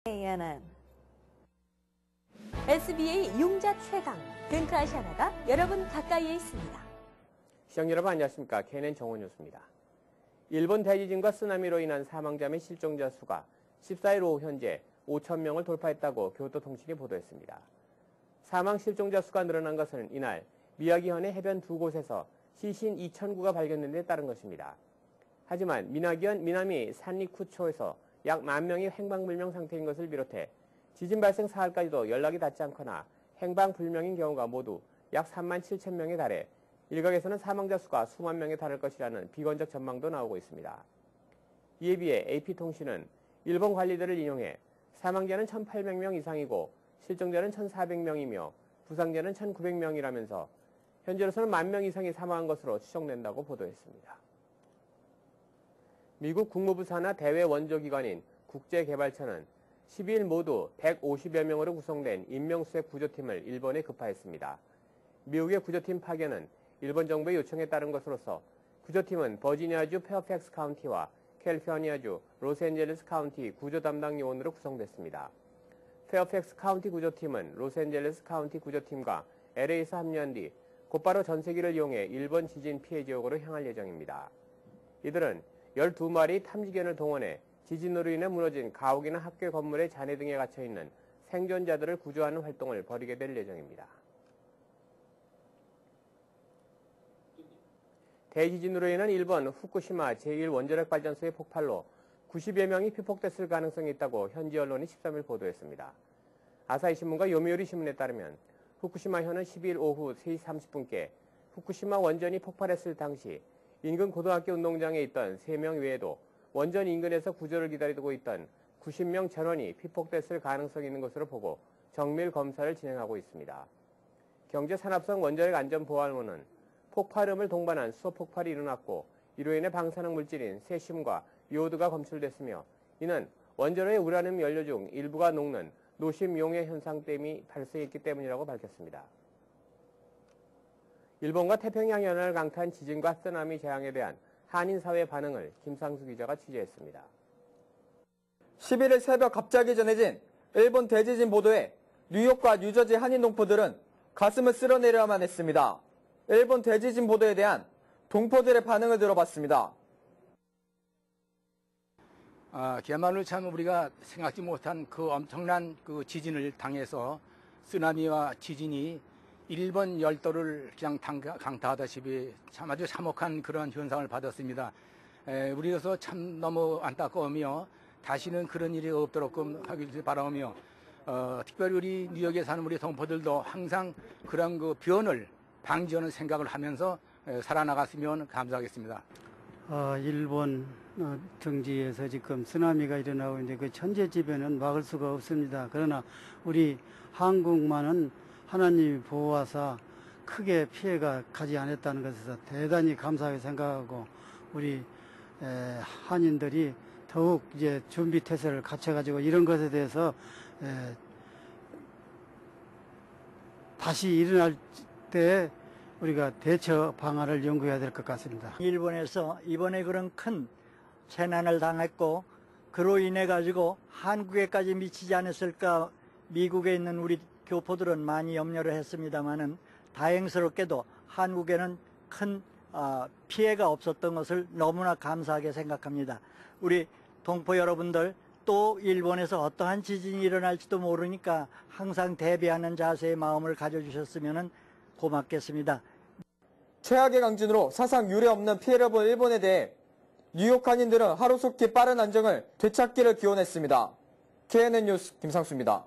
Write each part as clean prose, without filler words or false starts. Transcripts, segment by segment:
CNN SBA 융자 최강 뱅크 아시아나가 여러분 가까이에 있습니다. 시청자 여러분 안녕하십니까. KNN 정원 뉴스입니다. 일본 대지진과 쓰나미로 인한 사망자 및 실종자 수가 14일 오후 현재 5,000명을 돌파했다고 교토통신이 보도했습니다. 사망 실종자 수가 늘어난 것은 이날 미야기현의 해변 두 곳에서 시신 2,000구가 발견된 데 따른 것입니다. 하지만 미야기현 미나미 산리쿠초에서 약 10,000명이 행방불명 상태인 것을 비롯해 지진 발생 사흘까지도 연락이 닿지 않거나 행방불명인 경우가 모두 약 37,000명에 달해 일각에서는 사망자 수가 수만 명에 달할 것이라는 비관적 전망도 나오고 있습니다. 이에 비해 AP통신은 일본 관리들을 인용해 사망자는 1,800명 이상이고 실종자는 1,400명이며 부상자는 1,900명이라면서 현재로서는 10,000명 이상이 사망한 것으로 추정된다고 보도했습니다. 미국 국무부 산하 대외 원조기관인 국제개발처는 12일 모두 150여 명으로 구성된 인명수색 구조팀을 일본에 급파했습니다. 미국의 구조팀 파견은 일본 정부의 요청에 따른 것으로서 구조팀은 버지니아주 페어팩스 카운티와 캘리포니아주 로스앤젤레스 카운티 구조 담당 요원으로 구성됐습니다. 페어팩스 카운티 구조팀은 로스앤젤레스 카운티 구조팀과 LA에서 합류한 뒤 곧바로 전세기를 이용해 일본 지진 피해 지역으로 향할 예정입니다. 이들은 12마리 탐지견을 동원해 지진으로 인해 무너진 가옥이나 학교 건물의 잔해 등에 갇혀있는 생존자들을 구조하는 활동을 벌이게 될 예정입니다. 대지진으로 인한 일본 후쿠시마 제1원자력발전소의 폭발로 90여 명이 피폭됐을 가능성이 있다고 현지 언론이 13일 보도했습니다. 아사히 신문과 요미우리 신문에 따르면 후쿠시마현은 12일 오후 3시 30분께 후쿠시마 원전이 폭발했을 당시 인근 고등학교 운동장에 있던 3명 외에도 원전 인근에서 구조를 기다리고 있던 90명 전원이 피폭됐을 가능성이 있는 것으로 보고 정밀 검사를 진행하고 있습니다. 경제산업성 원자력 안전보안원은 폭발음을 동반한 수소폭발이 일어났고 이로 인해 방사능 물질인 세슘과 요오드가 검출됐으며 이는 원자로의 우라늄 연료 중 일부가 녹는 노심 용해 현상 때문이 발생했기 때문이라고 밝혔습니다. 일본과 태평양 연안을 강타한 지진과 쓰나미 재앙에 대한 한인사회 반응을 김상수 기자가 취재했습니다. 11일 새벽 갑자기 전해진 일본 대지진 보도에 뉴욕과 뉴저지 한인 동포들은 가슴을 쓸어내려야만 했습니다. 일본 대지진 보도에 대한 동포들의 반응을 들어봤습니다. 그야말로 참 우리가 생각지 못한 그 엄청난 그 지진을 당해서 쓰나미와 지진이 일본 열도를 그냥 강타하다시피 참 아주 참혹한 그런 현상을 받았습니다. 우리로서 참 너무 안타까우며 다시는 그런 일이 없도록 하길 바라오며 특별히 우리 뉴욕에 사는 우리 동포들도 항상 그런 그 변을 방지하는 생각을 하면서 살아나갔으면 감사하겠습니다. 일본 등지에서 지금 쓰나미가 일어나고 있는데 그 천재지변은 막을 수가 없습니다. 그러나 우리 한국만은 하나님이 보호하사 크게 피해가 가지 않았다는 것에서 대단히 감사하게 생각하고 우리 한인들이 더욱 이제 준비 태세를 갖춰가지고 이런 것에 대해서 다시 일어날 때 우리가 대처 방안을 연구해야 될 것 같습니다. 일본에서 이번에 그런 큰 재난을 당했고 그로 인해 가지고 한국에까지 미치지 않았을까 미국에 있는 우리 교포들은 많이 염려를 했습니다마는 다행스럽게도 한국에는 큰 피해가 없었던 것을 너무나 감사하게 생각합니다. 우리 동포 여러분들 또 일본에서 어떠한 지진이 일어날지도 모르니까 항상 대비하는 자세의 마음을 가져주셨으면 고맙겠습니다. 최악의 강진으로 사상 유례 없는 피해를 본 일본에 대해 뉴욕 한인들은 하루속히 빠른 안정을 되찾기를 기원했습니다. KNN 뉴스 김상수입니다.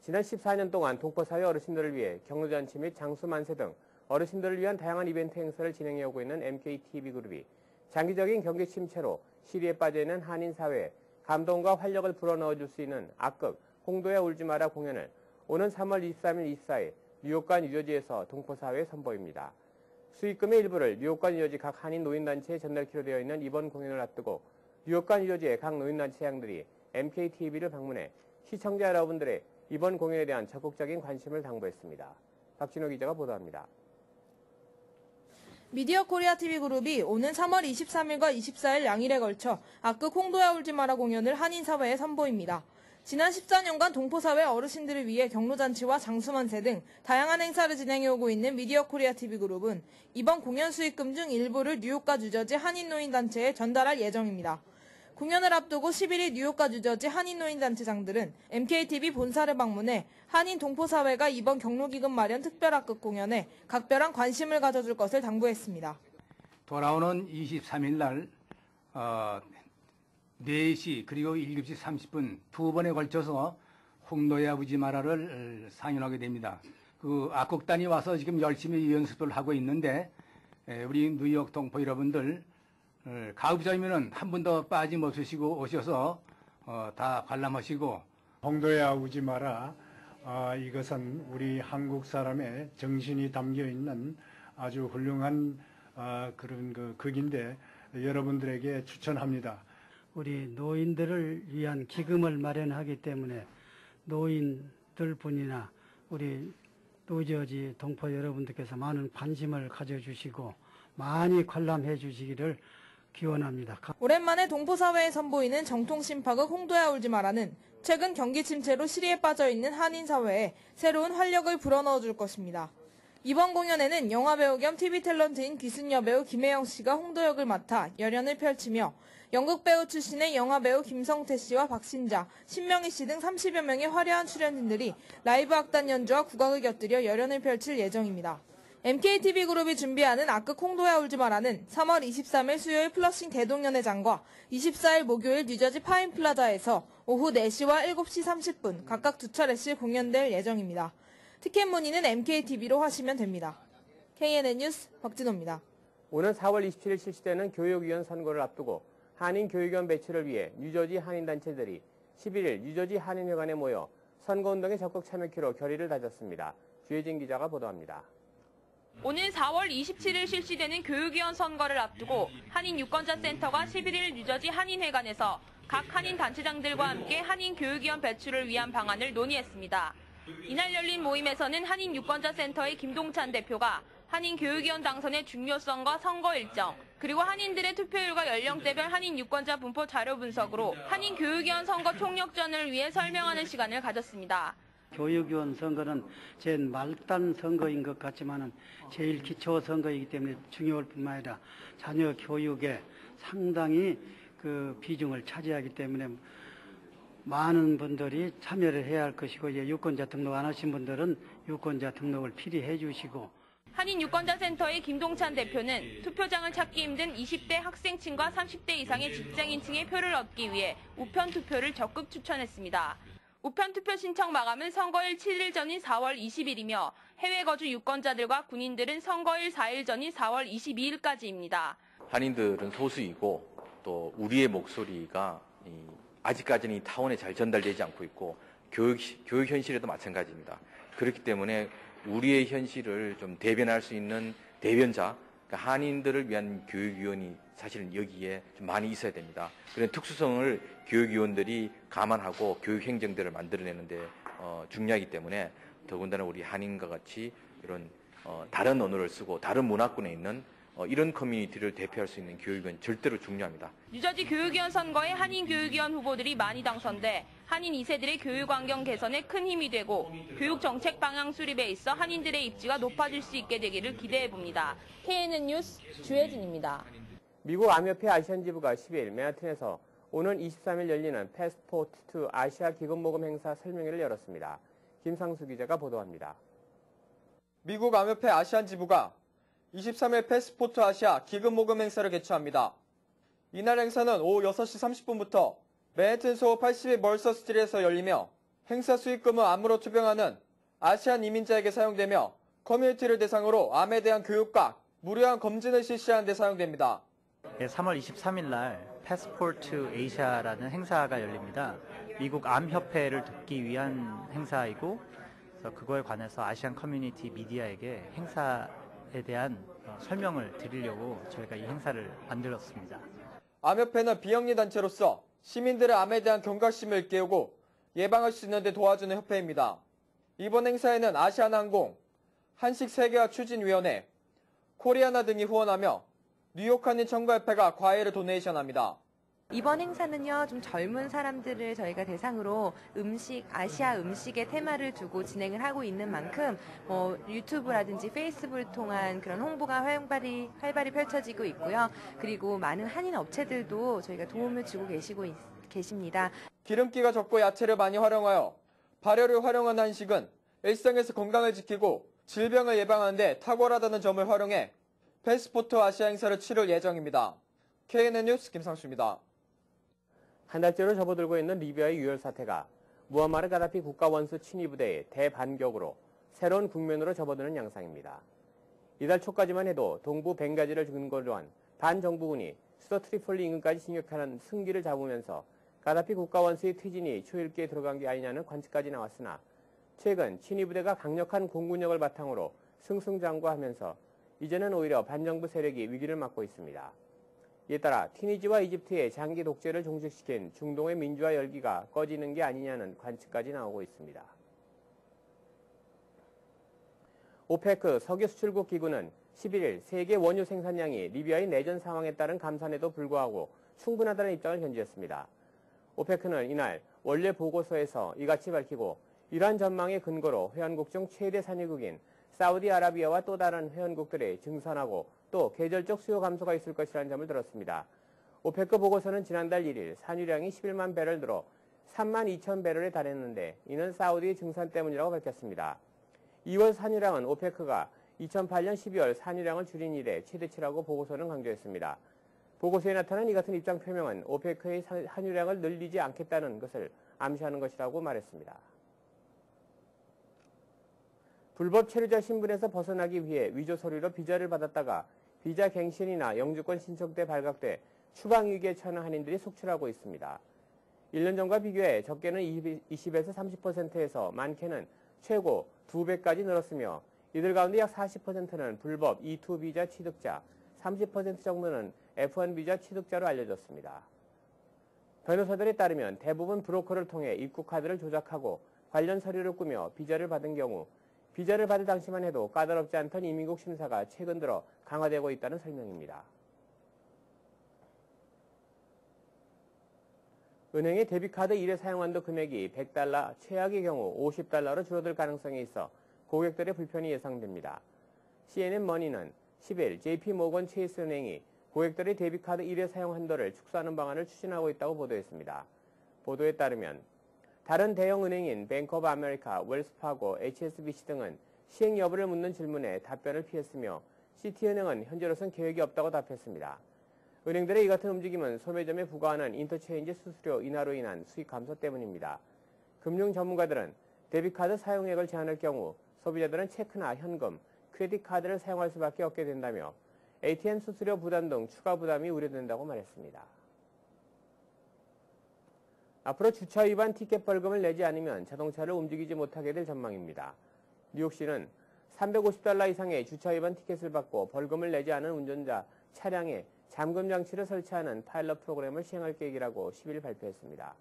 지난 14년 동안 동포사회 어르신들을 위해 경로잔치 및 장수 만세 등 어르신들을 위한 다양한 이벤트 행사를 진행해오고 있는 MKTV그룹이 장기적인 경기 침체로 시리에 빠져있는 한인사회에 감동과 활력을 불어넣어줄 수 있는 악극 홍도야 울지 마라 공연을 오는 3월 23일 24일 뉴욕과 뉴저지에서 동포사회에 선보입니다. 수익금의 일부를 뉴욕과 뉴저지 각 한인 노인단체에 전달키로 되어 있는 이번 공연을 앞두고 뉴욕과 뉴저지의 각 노인단체장들이 MKTV를 방문해 시청자 여러분들의 이번 공연에 대한 적극적인 관심을 당부했습니다. 박진호 기자가 보도합니다. 미디어 코리아 TV그룹이 오는 3월 23일과 24일 양일에 걸쳐 악극 홍도야 울지 마라 공연을 한인사회에 선보입니다. 지난 14년간 동포사회 어르신들을 위해 경로잔치와 장수만세 등 다양한 행사를 진행해오고 있는 미디어 코리아 TV그룹은 이번 공연 수익금 중 일부를 뉴욕과 뉴저지 한인노인단체에 전달할 예정입니다. 공연을 앞두고 11일 뉴욕과 뉴저지 한인노인단체장들은 MKTV 본사를 방문해 한인 동포사회가 이번 경로기금 마련 특별학급 공연에 각별한 관심을 가져줄 것을 당부했습니다. 돌아오는 23일 날 4시 그리고 7시 30분 두 번에 걸쳐서 홍도의 아버지 마라를 상연하게 됩니다. 그 악곡단이 와서 지금 열심히 연습을 하고 있는데 우리 뉴욕 동포 여러분들 가급적이면 한 분 더 빠짐없으시고 오셔서 다 관람하시고 홍도의 아우지 마라. 이것은 우리 한국 사람의 정신이 담겨 있는 아주 훌륭한 그런 극인데 여러분들에게 추천합니다. 우리 노인들을 위한 기금을 마련하기 때문에 노인들뿐이나 우리 뉴저지 동포 여러분들께서 많은 관심을 가져주시고 많이 관람해 주시기를 기원합니다. 오랜만에 동포사회에 선보이는 정통심파극 홍도야 울지 마라는 최근 경기 침체로 시리에 빠져있는 한인사회에 새로운 활력을 불어넣어 줄 것입니다. 이번 공연에는 영화배우 겸 TV 탤런트인 귀순 여배우 김혜영 씨가 홍도 역을 맡아 열연을 펼치며 연극 배우 출신의 영화배우 김성태 씨와 박신자, 신명희 씨 등 30여 명의 화려한 출연진들이 라이브 악단 연주와 국악을 곁들여 열연을 펼칠 예정입니다. MKTV그룹이 준비하는 악극 홍도야 울지 마라는 3월 23일 수요일 플러싱 대동연회장과 24일 목요일 뉴저지 파인플라자에서 오후 4시와 7시 30분 각각 두 차례씩 공연될 예정입니다. 티켓 문의는 MKTV로 하시면 됩니다. KNN 뉴스 박진호입니다. 오는 4월 27일 실시되는 교육위원 선거를 앞두고 한인 교육위원 배치를 위해 뉴저지 한인단체들이 11일 뉴저지 한인회관에 모여 선거운동에 적극 참여키로 결의를 다졌습니다. 주혜진 기자가 보도합니다. 오는 4월 27일 실시되는 교육위원 선거를 앞두고 한인유권자센터가 11일 뉴저지 한인회관에서 각 한인단체장들과 함께 한인교육위원 배출을 위한 방안을 논의했습니다. 이날 열린 모임에서는 한인유권자센터의 김동찬 대표가 한인교육위원 당선의 중요성과 선거 일정, 그리고 한인들의 투표율과 연령대별 한인유권자 분포 자료 분석으로 한인교육위원 선거 총력전을 위해 설명하는 시간을 가졌습니다. 교육위원 선거는 제일 말단 선거인 것 같지만은 제일 기초 선거이기 때문에 중요할 뿐만 아니라 자녀 교육에 상당히 그 비중을 차지하기 때문에 많은 분들이 참여를 해야 할 것이고, 이제 유권자 등록 안 하신 분들은 유권자 등록을 필히 해주시고. 한인유권자센터의 김동찬 대표는 투표장을 찾기 힘든 20대 학생층과 30대 이상의 직장인층의 표를 얻기 위해 우편 투표를 적극 추천했습니다. 우편 투표 신청 마감은 선거일 7일 전인 4월 20일이며 해외 거주 유권자들과 군인들은 선거일 4일 전인 4월 22일까지입니다. 한인들은 소수이고 또 우리의 목소리가 아직까지는 이 타운에 잘 전달되지 않고 있고 교육 현실에도 마찬가지입니다. 그렇기 때문에 우리의 현실을 좀 대변할 수 있는 대변자, 그러니까 한인들을 위한 교육위원이 사실은 여기에 좀 많이 있어야 됩니다. 그런 특수성을 교육위원들이 감안하고 교육행정들을 만들어내는데 중요하기 때문에 더군다나 우리 한인과 같이 이런 다른 언어를 쓰고 다른 문화권에 있는 이런 커뮤니티를 대표할 수 있는 교육은 절대로 중요합니다. 뉴저지 교육위원 선거에 한인 교육위원 후보들이 많이 당선돼 한인 2세들의 교육 환경 개선에 큰 힘이 되고 교육 정책 방향 수립에 있어 한인들의 입지가 높아질 수 있게 되기를 기대해 봅니다. KNN 뉴스 주혜진입니다. 미국 암협회 아시안지부가 10일 맨하튼에서 오는 23일 열리는 패스포트 투 아시아 기금모금 행사 설명회를 열었습니다. 김상수 기자가 보도합니다. 미국 암협회 아시안지부가 23일 패스포트 아시아 기금모금 행사를 개최합니다. 이날 행사는 오후 6시 30분부터 맨해튼 소 82 멀서 스트리트에서 열리며 행사 수익금은 암으로 투병하는 아시안 이민자에게 사용되며 커뮤니티를 대상으로 암에 대한 교육과 무료한 검진을 실시하는 데 사용됩니다. 3월 23일 날 패스포트 아시아라는 행사가 열립니다. 미국 암협회를 돕기 위한 행사이고 그래서 그거에 관해서 아시안 커뮤니티 미디어에게 행사에 대한 설명을 드리려고 저희가 이 행사를 만들었습니다. 암협회는 비영리 단체로서 시민들의 암에 대한 경각심을 일깨우고 예방할 수 있는 데 도와주는 협회입니다. 이번 행사에는 아시아나항공, 한식세계화 추진위원회, 코리아나 등이 후원하며 뉴욕 한인 청구협회가 과외를 도네이션합니다. 이번 행사는요, 좀 젊은 사람들을 저희가 대상으로 아시아 음식의 테마를 두고 진행을 하고 있는 만큼, 유튜브라든지 페이스북을 통한 그런 홍보가 활발히 펼쳐지고 있고요. 그리고 많은 한인 업체들도 저희가 도움을 주고 계십니다. 기름기가 적고 야채를 많이 활용하여 발효를 활용한 한식은 일상에서 건강을 지키고 질병을 예방하는 데 탁월하다는 점을 활용해 패스포트 아시아 행사를 치를 예정입니다. KNN 뉴스 김상수입니다. 한 달째로 접어들고 있는 리비아의 유혈 사태가 무함마르 가다피 국가 원수 친위 부대의 대반격으로 새로운 국면으로 접어드는 양상입니다. 이달 초까지만 해도 동부 벵가지를 근거로 한 반정부군이 수도 트리폴리 인근까지 진격하는 승기를 잡으면서 가다피 국가 원수의 퇴진이 초읽기에 들어간 게 아니냐는 관측까지 나왔으나 최근 친위 부대가 강력한 공군력을 바탕으로 승승장구하면서 이제는 오히려 반정부 세력이 위기를 맞고 있습니다. 이에 따라 튀니지와 이집트의 장기 독재를 종식시킨 중동의 민주화 열기가 꺼지는 게 아니냐는 관측까지 나오고 있습니다. 오페크 석유 수출국 기구는 11일 세계 원유 생산량이 리비아의 내전 상황에 따른 감산에도 불구하고 충분하다는 입장을 견지했습니다. 오페크는 이날 원래 보고서에서 이같이 밝히고 이러한 전망의 근거로 회원국 중 최대 산유국인 사우디아라비아와 또 다른 회원국들의 증산하고 또 계절적 수요 감소가 있을 것이라는 점을 들었습니다. 오페크 보고서는 지난달 1일 산유량이 11만 배럴 늘어 3만 2천 배럴에 달했는데 이는 사우디의 증산 때문이라고 밝혔습니다. 2월 산유량은 오페크가 2008년 12월 산유량을 줄인 이래 최대치라고 보고서는 강조했습니다. 보고서에 나타난 이 같은 입장 표명은 오페크의 산유량을 늘리지 않겠다는 것을 암시하는 것이라고 말했습니다. 불법 체류자 신분에서 벗어나기 위해 위조 서류로 비자를 받았다가 비자 갱신이나 영주권 신청 때 발각돼 추방 위기에 처한 한인들이 속출하고 있습니다. 1년 전과 비교해 적게는 20에서 30%에서 많게는 최고 2배까지 늘었으며 이들 가운데 약 40%는 불법 E2 비자 취득자, 30% 정도는 F1 비자 취득자로 알려졌습니다. 변호사들에 따르면 대부분 브로커를 통해 입국 카드를 조작하고 관련 서류를 꾸며 비자를 받은 경우 비자를 받을 당시만 해도 까다롭지 않던 이민국 심사가 최근 들어 강화되고 있다는 설명입니다. 은행의 데비카드 1회 사용한도 금액이 $100, 최악의 경우 $50로 줄어들 가능성이 있어 고객들의 불편이 예상됩니다. CNN 머니는 10일 JP모건 체이스 은행이 고객들의 데비카드 1회 사용 한도를 축소하는 방안을 추진하고 있다고 보도했습니다. 보도에 따르면 다른 대형 은행인 뱅크 오브 아메리카, 웰스파고, HSBC 등은 시행 여부를 묻는 질문에 답변을 피했으며 시티은행은 현재로선 계획이 없다고 답했습니다. 은행들의 이 같은 움직임은 소매점에 부과하는 인터체인지 수수료 인하로 인한 수익 감소 때문입니다. 금융 전문가들은 데비카드 사용액을 제한할 경우 소비자들은 체크나 현금, 크레딧 카드를 사용할 수밖에 없게 된다며 ATM 수수료 부담 등 추가 부담이 우려된다고 말했습니다. 앞으로 주차 위반 티켓 벌금을 내지 않으면 자동차를 움직이지 못하게 될 전망입니다. 뉴욕시는 $350 이상의 주차 위반 티켓을 받고 벌금을 내지 않은 운전자 차량에 잠금 장치를 설치하는 파일럿 프로그램을 시행할 계획이라고 10일 발표했습니다.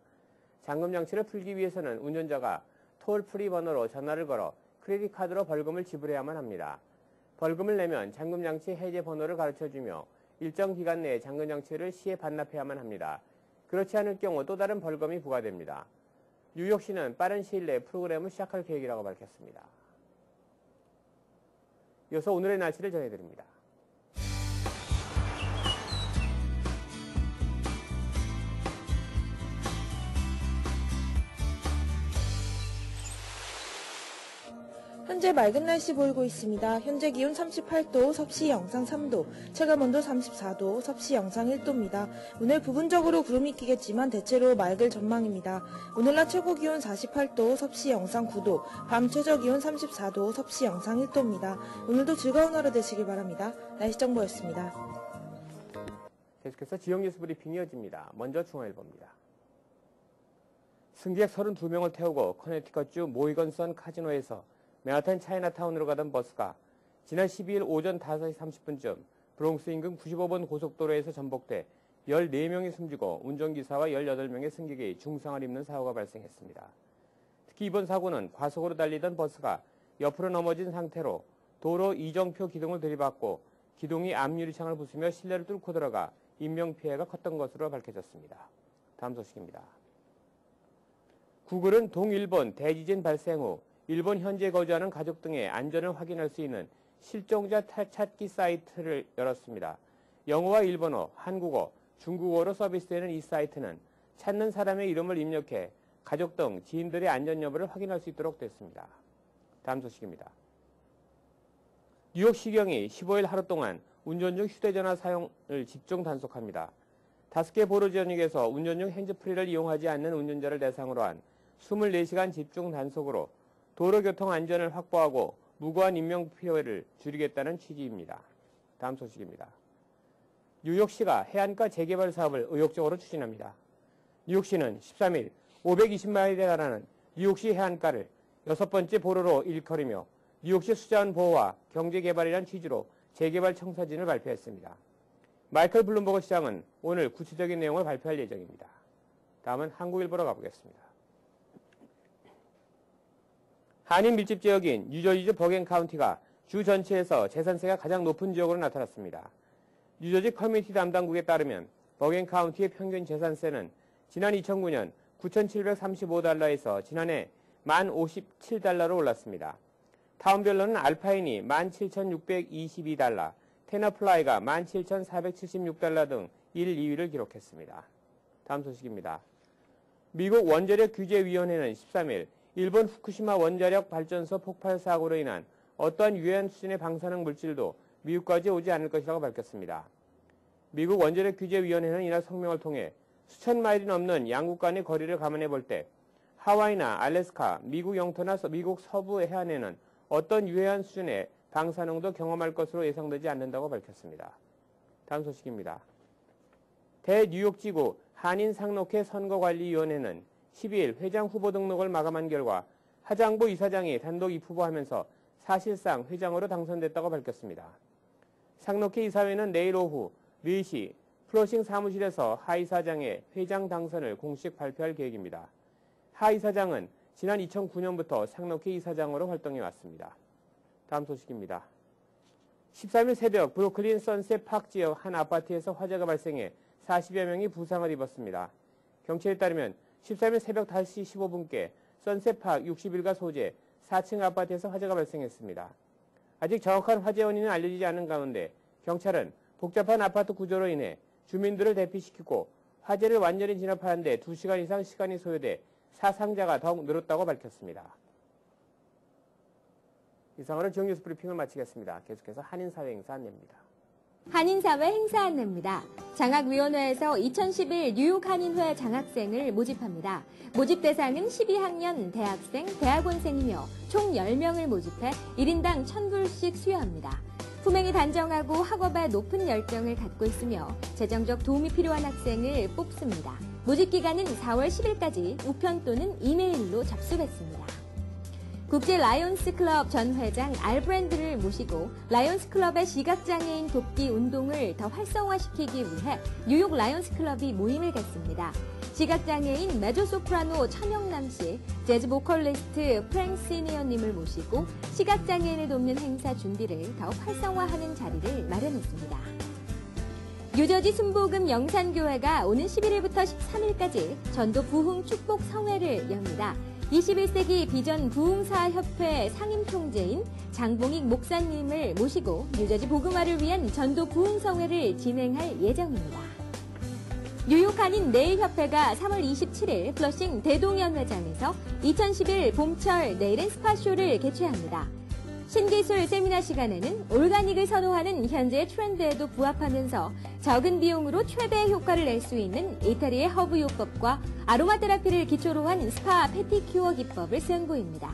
잠금 장치를 풀기 위해서는 운전자가 톨 프리 번호로 전화를 걸어 크레딧 카드로 벌금을 지불해야만 합니다. 벌금을 내면 잠금 장치 해제 번호를 가르쳐주며 일정 기간 내에 잠금 장치를 시에 반납해야만 합니다. 그렇지 않을 경우 또 다른 벌금이 부과됩니다. 뉴욕시는 빠른 시일 내에 프로그램을 시작할 계획이라고 밝혔습니다. 이어서 오늘의 날씨를 전해드립니다. 현재 맑은 날씨 보이고 있습니다. 현재 기온 38도, 섭씨 영상 3도, 체감온도 34도, 섭씨 영상 1도입니다. 오늘 부분적으로 구름이 끼겠지만 대체로 맑을 전망입니다. 오늘 낮 최고 기온 48도, 섭씨 영상 9도, 밤 최저 기온 34도, 섭씨 영상 1도입니다. 오늘도 즐거운 하루 되시길 바랍니다. 날씨 정보였습니다. 계속해서 지역 뉴스 브리핑이 이어집니다. 먼저 중앙일보입니다. 승객 32명을 태우고 커네티컷주 모이건선 카지노에서 맨하탄 차이나타운으로 가던 버스가 지난 12일 오전 5시 30분쯤 브롱스 인근 95번 고속도로에서 전복돼 14명이 숨지고 운전기사와 18명의 승객이 중상을 입는 사고가 발생했습니다. 특히 이번 사고는 과속으로 달리던 버스가 옆으로 넘어진 상태로 도로 이정표 기둥을 들이받고 기둥이 앞유리창을 부수며 실내를 뚫고 들어가 인명피해가 컸던 것으로 밝혀졌습니다. 다음 소식입니다. 구글은 동일본 대지진 발생 후 일본 현지에 거주하는 가족 등의 안전을 확인할 수 있는 실종자 찾기 사이트를 열었습니다. 영어와 일본어, 한국어, 중국어로 서비스되는 이 사이트는 찾는 사람의 이름을 입력해 가족 등 지인들의 안전 여부를 확인할 수 있도록 됐습니다. 다음 소식입니다. 뉴욕시경이 15일 하루 동안 운전 중 휴대전화 사용을 집중 단속합니다. 5개 보로 지역에서 운전 중 핸즈프리를 이용하지 않는 운전자를 대상으로 한 24시간 집중 단속으로 도로교통 안전을 확보하고 무고한 인명피해를 줄이겠다는 취지입니다. 다음 소식입니다. 뉴욕시가 해안가 재개발 사업을 의욕적으로 추진합니다. 뉴욕시는 13일 520마일에 달하는 뉴욕시 해안가를 6번째 보로로 일컬으며 뉴욕시 수자원 보호와 경제개발이라는 취지로 재개발 청사진을 발표했습니다. 마이클 블룸버그 시장은 오늘 구체적인 내용을 발표할 예정입니다. 다음은 한국일보로 가보겠습니다. 한인 밀집 지역인 뉴저지주 버겐 카운티가 주 전체에서 재산세가 가장 높은 지역으로 나타났습니다. 뉴저지 커뮤니티 담당국에 따르면 버겐 카운티의 평균 재산세는 지난 2009년 9,735달러에서 지난해 1,057달러로 올랐습니다. 타운별로는 알파인이 17,622달러, 테너플라이가 17,476달러 등 1, 2위를 기록했습니다. 다음 소식입니다. 미국 원자력 규제위원회는 13일 일본 후쿠시마 원자력 발전소 폭발 사고로 인한 어떠한 유해한 수준의 방사능 물질도 미국까지 오지 않을 것이라고 밝혔습니다. 미국 원자력 규제위원회는 이날 성명을 통해 수천 마일이 넘는 양국 간의 거리를 감안해 볼 때 하와이나 알래스카, 미국 영토나 미국 서부 해안에는 어떤 유해한 수준의 방사능도 경험할 것으로 예상되지 않는다고 밝혔습니다. 다음 소식입니다. 대뉴욕지구 한인상록회 선거관리위원회는 12일 회장 후보 등록을 마감한 결과 하장보 이사장이 단독 입후보하면서 사실상 회장으로 당선됐다고 밝혔습니다. 상록회 이사회는 내일 오후 4시 플로싱 사무실에서 하 이사장의 회장 당선을 공식 발표할 계획입니다. 하 이사장은 지난 2009년부터 상록회 이사장으로 활동해왔습니다. 다음 소식입니다. 13일 새벽 브루클린 선셋 파크 지역 한 아파트에서 화재가 발생해 40여 명이 부상을 입었습니다. 경찰에 따르면 13일 새벽 5시 15분께 선셋 파크 61가 소재 4층 아파트에서 화재가 발생했습니다. 아직 정확한 화재 원인은 알려지지 않은 가운데 경찰은 복잡한 아파트 구조로 인해 주민들을 대피시키고 화재를 완전히 진압하는 데 2시간 이상 시간이 소요돼 사상자가 더욱 늘었다고 밝혔습니다. 이상으로 지역 뉴스 브리핑을 마치겠습니다. 계속해서 한인사회 행사 안내입니다. 한인사회 행사 안내입니다. 장학위원회에서 2011 뉴욕 한인회 장학생을 모집합니다. 모집 대상은 12학년 대학생, 대학원생이며 총 10명을 모집해 1인당 1,000불씩 수여합니다. 품행이 단정하고 학업에 높은 열정을 갖고 있으며 재정적 도움이 필요한 학생을 뽑습니다. 모집 기간은 4월 10일까지 우편 또는 이메일로 접수받습니다. 국제 라이온스 클럽 전 회장 알브랜드를 모시고 라이온스 클럽의 시각장애인 돕기 운동을 더 활성화시키기 위해 뉴욕 라이온스 클럽이 모임을 갖습니다. 시각장애인 메조소프라노 천영남 씨, 재즈 보컬리스트 프랭 시니어님을 모시고 시각장애인을 돕는 행사 준비를 더욱 활성화하는 자리를 마련했습니다. 뉴저지 순복음 영산교회가 오는 11일부터 13일까지 전도 부흥 축복 성회를 엽니다. 21세기 비전 부흥사협회 상임총재인 장봉익 목사님을 모시고 뉴저지 복음화를 위한 전도 부흥성회를 진행할 예정입니다. 뉴욕 한인 네일협회가 3월 27일 플러싱 대동연회장에서 2011 봄철 네일 앤 스파쇼를 개최합니다. 신기술 세미나 시간에는 올가닉을 선호하는 현재의 트렌드에도 부합하면서 적은 비용으로 최대의 효과를 낼 수 있는 이태리의 허브 요법과 아로마 테라피를 기초로 한 스파 페티큐어 기법을 선보입니다.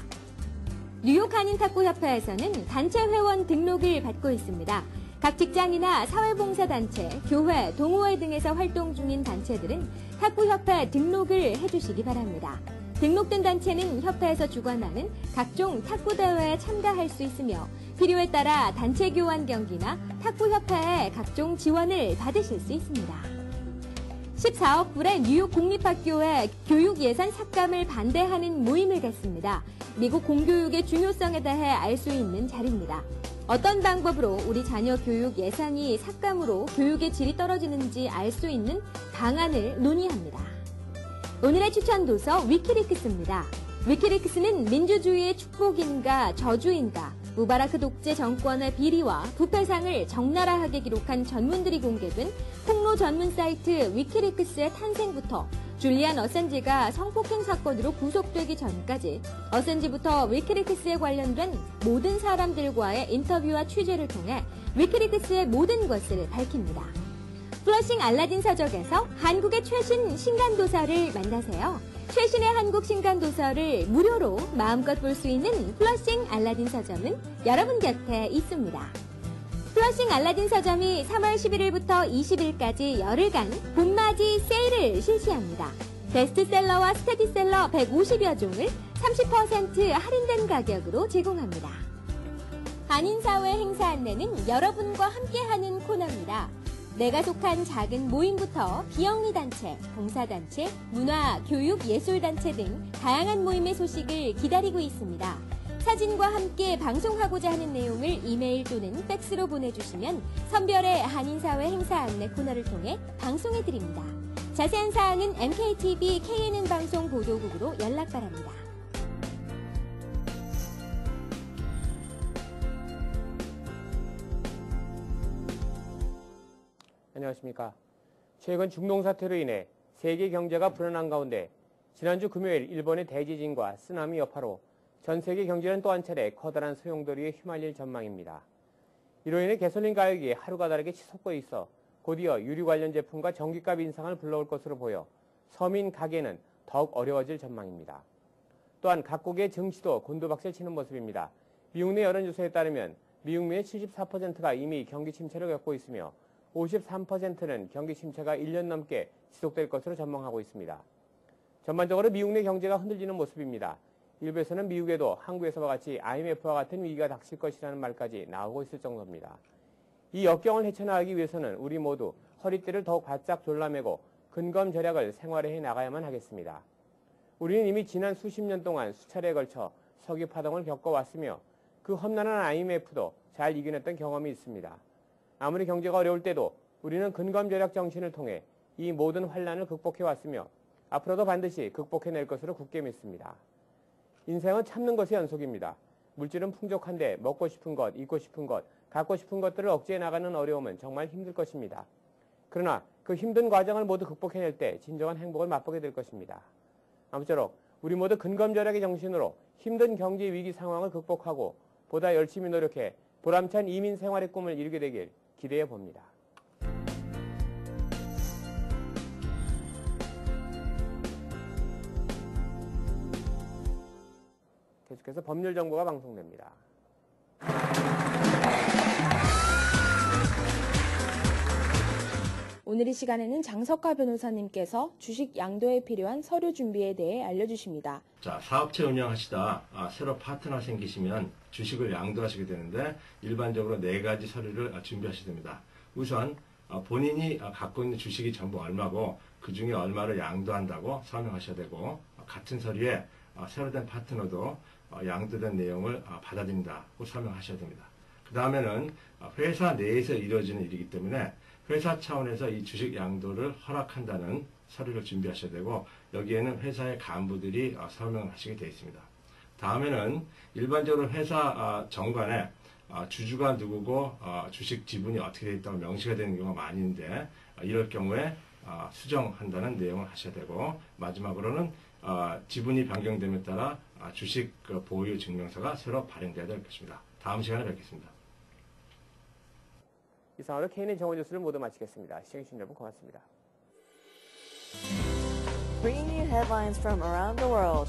뉴욕 한인 탁구협회에서는 단체 회원 등록을 받고 있습니다. 각 직장이나 사회봉사단체, 교회, 동호회 등에서 활동 중인 단체들은 탁구협회 등록을 해주시기 바랍니다. 등록된 단체는 협회에서 주관하는 각종 탁구대회에 참가할 수 있으며 필요에 따라 단체 교환 경기나 탁구협회의 각종 지원을 받으실 수 있습니다. 14억 불의 뉴욕 공립학교의 교육 예산 삭감을 반대하는 모임을 갖습니다. 미국 공교육의 중요성에 대해 알 수 있는 자리입니다. 어떤 방법으로 우리 자녀 교육 예산이 삭감으로 교육의 질이 떨어지는지 알 수 있는 방안을 논의합니다. 오늘의 추천 도서 위키리크스입니다. 위키리크스는 민주주의의 축복인가 저주인가, 무바라크 독재 정권의 비리와 부패상을 적나라하게 기록한 전문들이 공개된 폭로 전문 사이트 위키리크스의 탄생부터 줄리안 어센지가 성폭행 사건으로 구속되기 전까지 어센지부터 위키리크스에 관련된 모든 사람들과의 인터뷰와 취재를 통해 위키리크스의 모든 것을 밝힙니다. 플러싱 알라딘 서적에서 한국의 최신 신간도서를 만나세요. 최신의 한국 신간도서를 무료로 마음껏 볼 수 있는 플러싱 알라딘 서점은 여러분 곁에 있습니다. 플러싱 알라딘 서점이 3월 11일부터 20일까지 열흘간 봄맞이 세일을 실시합니다. 베스트셀러와 스테디셀러 150여 종을 30% 할인된 가격으로 제공합니다. 한인사회 행사 안내는 여러분과 함께하는 코너입니다. 내가 속한 작은 모임부터 비영리단체, 봉사단체, 문화, 교육, 예술단체 등 다양한 모임의 소식을 기다리고 있습니다. 사진과 함께 방송하고자 하는 내용을 이메일 또는 팩스로 보내주시면 선별의 한인사회 행사 안내 코너를 통해 방송해드립니다. 자세한 사항은 MKTV KNN 방송 보도국으로 연락 바랍니다. 안녕하십니까. 최근 중동 사태로 인해 세계 경제가 불안한 가운데 지난주 금요일 일본의 대지진과 쓰나미 여파로 전 세계 경제는 또 한 차례 커다란 소용돌이에 휘말릴 전망입니다. 이로 인해 가솔린 가격이 하루가 다르게 치솟고 있어 곧이어 유류 관련 제품과 전기값 인상을 불러올 것으로 보여 서민 가게는 더욱 어려워질 전망입니다. 또한 각국의 증시도 곤두박질 치는 모습입니다. 미국 내 여론조사에 따르면 미국민의 74%가 이미 경기 침체를 겪고 있으며 53%는 경기 침체가 1년 넘게 지속될 것으로 전망하고 있습니다. 전반적으로 미국 내 경제가 흔들리는 모습입니다. 일부에서는 미국에도 한국에서와 같이 IMF와 같은 위기가 닥칠 것이라는 말까지 나오고 있을 정도입니다. 이 역경을 헤쳐나가기 위해서는 우리 모두 허리띠를 더욱 바짝 졸라매고 근검 절약을 생활해 나가야만 하겠습니다. 우리는 이미 지난 수십 년 동안 수차례에 걸쳐 석유 파동을 겪어왔으며 그 험난한 IMF도 잘 이겨냈던 경험이 있습니다. 아무리 경제가 어려울 때도 우리는 근검 절약 정신을 통해 이 모든 환란을 극복해왔으며 앞으로도 반드시 극복해낼 것으로 굳게 믿습니다. 인생은 참는 것의 연속입니다. 물질은 풍족한데 먹고 싶은 것, 입고 싶은 것, 갖고 싶은 것들을 억제해 나가는 어려움은 정말 힘들 것입니다. 그러나 그 힘든 과정을 모두 극복해낼 때 진정한 행복을 맛보게 될 것입니다. 아무쪼록 우리 모두 근검절약의 정신으로 힘든 경제 위기 상황을 극복하고 보다 열심히 노력해 보람찬 이민 생활의 꿈을 이루게 되길 기대해 봅니다. 계속해서 법률 정보가 방송됩니다. 오늘 이 시간에는 장석화 변호사님께서 주식 양도에 필요한 서류 준비에 대해 알려주십니다. 자, 사업체 운영하시다 새로 파트너 생기시면 주식을 양도하시게 되는데 일반적으로 4가지 서류를 준비하셔야 됩니다. 우선 본인이 갖고 있는 주식이 전부 얼마고 그 중에 얼마를 양도한다고 설명하셔야 되고, 같은 서류에 새로 된 파트너도 양도된 내용을 받아들인다고 설명하셔야 됩니다. 그 다음에는 회사 내에서 이루어지는 일이기 때문에 회사 차원에서 이 주식 양도를 허락한다는 서류를 준비하셔야 되고, 여기에는 회사의 간부들이 설명하시게 되어 있습니다. 다음에는 일반적으로 회사 정관에 주주가 누구고 주식 지분이 어떻게 되어 있다고 명시가 되는 경우가 많이 있는데, 이럴 경우에 수정한다는 내용을 하셔야 되고, 마지막으로는 지분이 변경됨에 따라 주식 보유 증명서가 새로 발행되어야 될 것입니다. 다음 시간에 뵙겠습니다. 이상으로 KNN 정원 뉴스를 모두 마치겠습니다. 시청해주신 여러분 고맙습니다. Bringing you headlines from around the world.